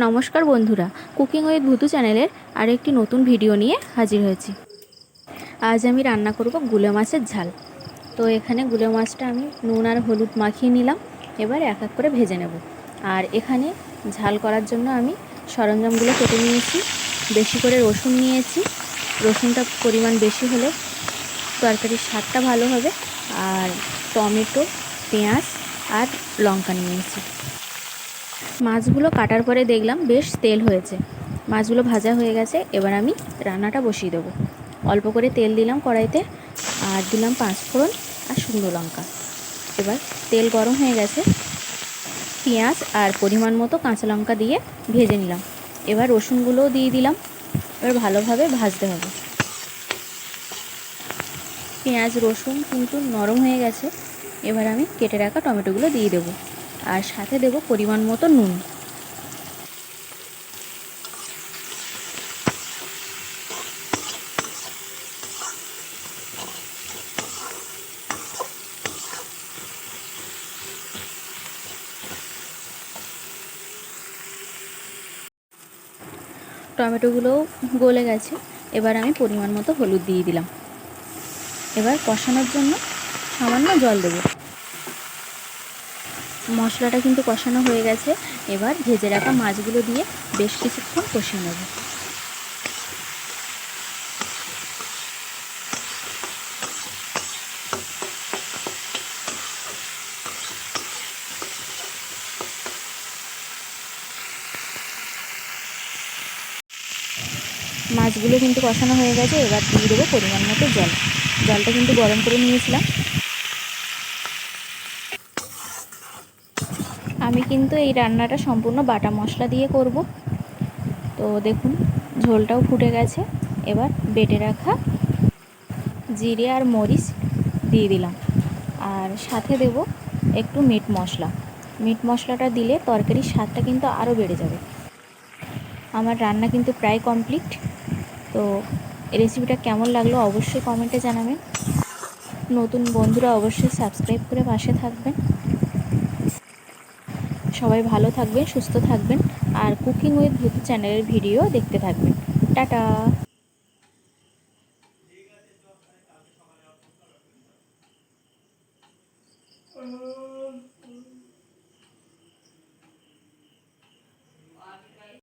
নমস্কার বন্ধুরা, cooking with ভুতু চ্যানেলের আরেকটি নতুন ভিডিও নিয়ে হাজির হয়েছি। আজ আমি রান্না করব গুলে মাছের ঝাল। তো এখানে গুলে মাছটা আমি নুন আর হলুদ মাখিয়ে নিলাম। এবার এক এক করে ভেজে নেব। আর এখানে ঝাল করার জন্য আমি সরঞ্জামগুলো কেটে নিয়েছি। বেশি করে রসুন নিয়েছি। রসুনটা পরিমাণ বেশি হলে তরকারির স্বাদটা ভালো হবে। আর টমেটো, পেঁয়াজ আর লঙ্কা নিয়েছি। মাছগুলো কাটার পরে দেখলাম বেশ তেল হয়েছে, মাছগুলো ভাজা হয়ে গেছে। এবার আমি রান্নাটা বসিয়ে দেবো। অল্প করে তেল দিলাম কড়াইতে, আর দিলাম 5 ফোড়ন আর শুকনো লঙ্কা। এবার তেল গরম হয়ে গেছে, পেঁয়াজ আর পরিমাণ মতো কাঁচা লঙ্কা দিয়ে ভেজে নিলাম। এবার রসুনগুলোও দিয়ে দিলাম। এবার ভালোভাবে ভাজতে হবে। পেঁয়াজ রসুন কিন্তু নরম হয়ে গেছে। এবার আমি কেটে রাখা টমেটোগুলো দিয়ে দেবো, আর সাথে দেবো পরিমাণ মতো নুন। টমেটোগুলোও গলে গেছে। এবার আমি পরিমাণ মতো হলুদ দিয়ে দিলাম। এবার কষানোর জন্য সামান্য জল দেব। মশলাটা কিন্তু কষানো হয়ে গেছে। এবার ভেজে রাখা মাছগুলো দিয়ে বেশ কিছুক্ষণ কষিয়ে নেব। মাছগুলো কিন্তু কষানো হয়ে গেছে। এবার দিয়ে দেবো পরিমাণ মতো জল। জলটা কিন্তু গরম করে নিয়েছিলাম। আমি কিন্তু এই রান্নাটা সম্পূর্ণ বাটা মশলা দিয়ে করব। তো দেখুন, ঝোলটাও ফুটে গেছে। এবার বেটে রাখা জিরে আর মরিচ দিয়ে দিলাম, আর সাথে দেব একটু মিট মশলা। মিট মশলাটা দিলে তরকারির স্বাদটা কিন্তু আরও বেড়ে যাবে। আমার রান্না কিন্তু প্রায় কমপ্লিট। তো রেসিপিটা কেমন লাগলো অবশ্যই কমেন্টে জানাবেন। নতুন বন্ধুরা অবশ্যই সাবস্ক্রাইব করে পাশে থাকবেন। সবাই ভালো থাকবেন, সুস্থ থাকবেন, আর কুকিং উইথ ভুতু চ্যানেলের ভিডিও দেখতে থাকবেন। টাটা।